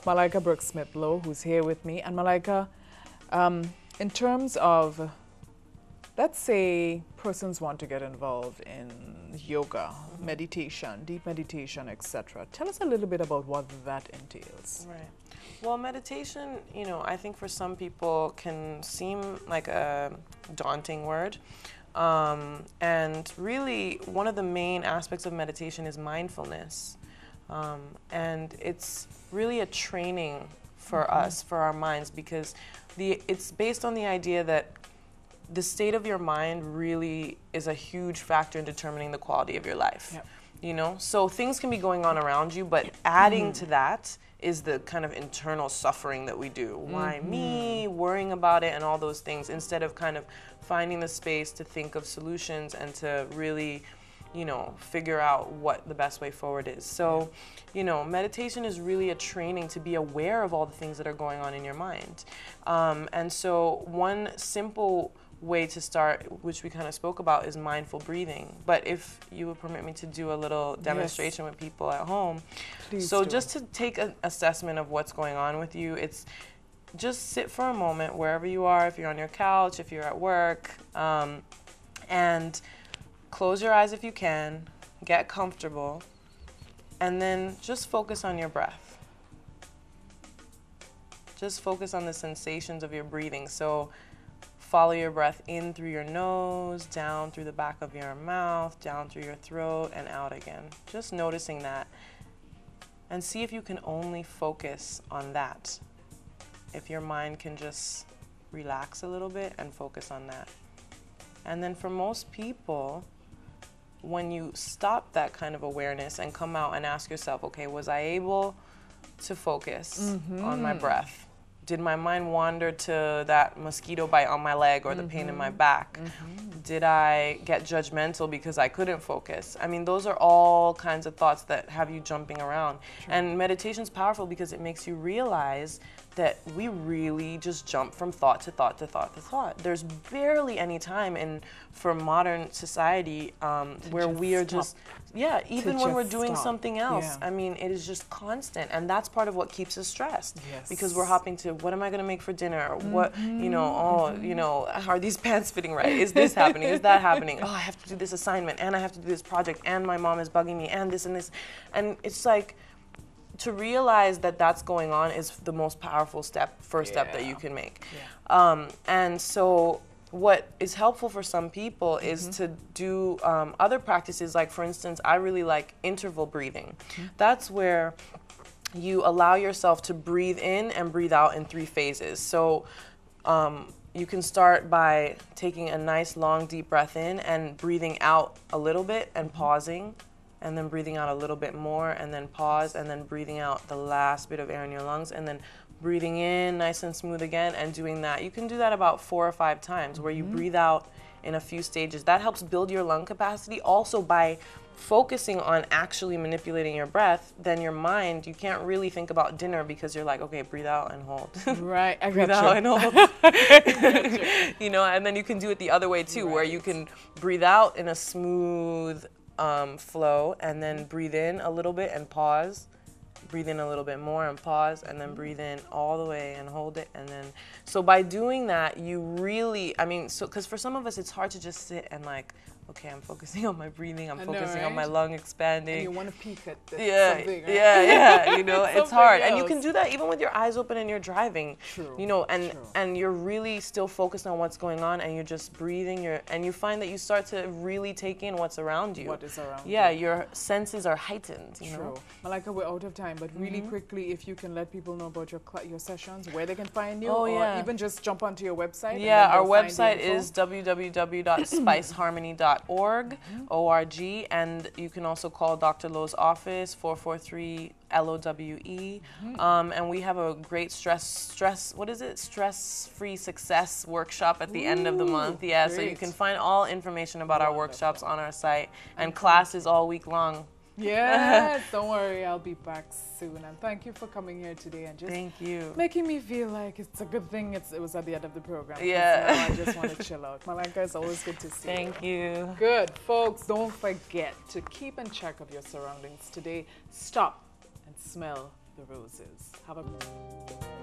Malaika Lowe, who's here with me. And Malaika, in terms of, let's say persons want to get involved in yoga, meditation, deep meditation, etc. Tell us a little bit about what that entails. Right. Well, meditation, you know, I think for some people can seem like a daunting word. And really, one of the main aspects of meditation is mindfulness. And it's really a training for us, for our minds, because it's based on the idea that the state of your mind really is a huge factor in determining the quality of your life. Yep. You know, so things can be going on around you, but adding to that is the kind of internal suffering that we do. Why me? Worrying about it and all those things, instead of kind of finding the space to think of solutions and to really, you know, figure out what the best way forward is. So, you know, meditation is really a training to be aware of all the things that are going on in your mind. And so one simple way to start, which we kind of spoke about, is mindful breathing. But if you would permit me to do a little demonstration with people at home. Please so do. Just to take an assessment of what's going on with you, it's just sit for a moment wherever you are, if you're on your couch, if you're at work, and close your eyes if you can, get comfortable, and then just focus on your breath. Just focus on the sensations of your breathing. So follow your breath in through your nose, down through the back of your mouth, down through your throat, and out again. Just noticing that. And see if you can only focus on that. If your mind can just relax a little bit and focus on that. And then for most people, when you stop that kind of awareness and come out and ask yourself, okay, was I able to focus on my breath? Did my mind wander to that mosquito bite on my leg or the pain in my back? Did I get judgmental because I couldn't focus? I mean, those are all kinds of thoughts that have you jumping around. True. And meditation's powerful because it makes you realize that we really just jump from thought to thought to thought to thought. There's barely any time for modern society where we are just, even when we're doing something else. I mean, it is just constant, and that's part of what keeps us stressed. Because we're hopping to, what am I going to make for dinner? What, you know, you know, are these pants fitting right? Is this happening? Is that happening? Oh, I have to do this assignment, and I have to do this project, and my mom is bugging me, and this and this. And it's like, to realize that that's going on is the most powerful first step that you can make. And so what is helpful for some people is to do other practices. Like, for instance, I really like interval breathing. That's where you allow yourself to breathe in and breathe out in 3 phases. So you can start by taking a nice long deep breath in and breathing out a little bit and pausing, and then breathing out a little bit more, and then pause, and then breathing out the last bit of air in your lungs, and then breathing in nice and smooth again, and doing that. You can do that about 4 or 5 times, where you breathe out in a few stages. That helps build your lung capacity. Also, by focusing on actually manipulating your breath, then your mind, you can't really think about dinner because you're like, okay, breathe out and hold. Right, I breathe got out you. and hold. You know, and then you can do it the other way too, where you can breathe out in a smooth flow, and then breathe in a little bit and pause, breathe in a little bit more and pause, and then breathe in all the way and hold it. And then, so by doing that, you really, I mean, so, because for some of us, it's hard to just sit and like, okay, I'm focusing on my breathing, I'm focusing on my lung expanding. And you want to peek at something, right? Yeah, you know, it's hard. And you can do that even with your eyes open and you're driving. True. You know, and you're really still focused on what's going on, and you're just breathing, and you find that you start to really take in what's around you. What is around you. Yeah, your senses are heightened, you know? Malaika, we're out of time, but really quickly, if you can let people know about your sessions, where they can find you, or even just jump onto your website. Yeah, our website is www.spiceharmony.org, O-R-G, and you can also call Dr. Lowe's office, 443-LOWE, and we have a great stress-free success workshop at the end of the month. Yeah, great. So you can find all information about our workshops on our site, and classes all week long. Yes, don't worry, I'll be back soon. And thank you for coming here today and just making me feel like it's a good thing it was at the end of the program. Yeah. Now I just want to chill out. Malaika, it's always good to see you. Thank you. Good. Folks, don't forget to keep in check of your surroundings today. Stop and smell the roses. Have a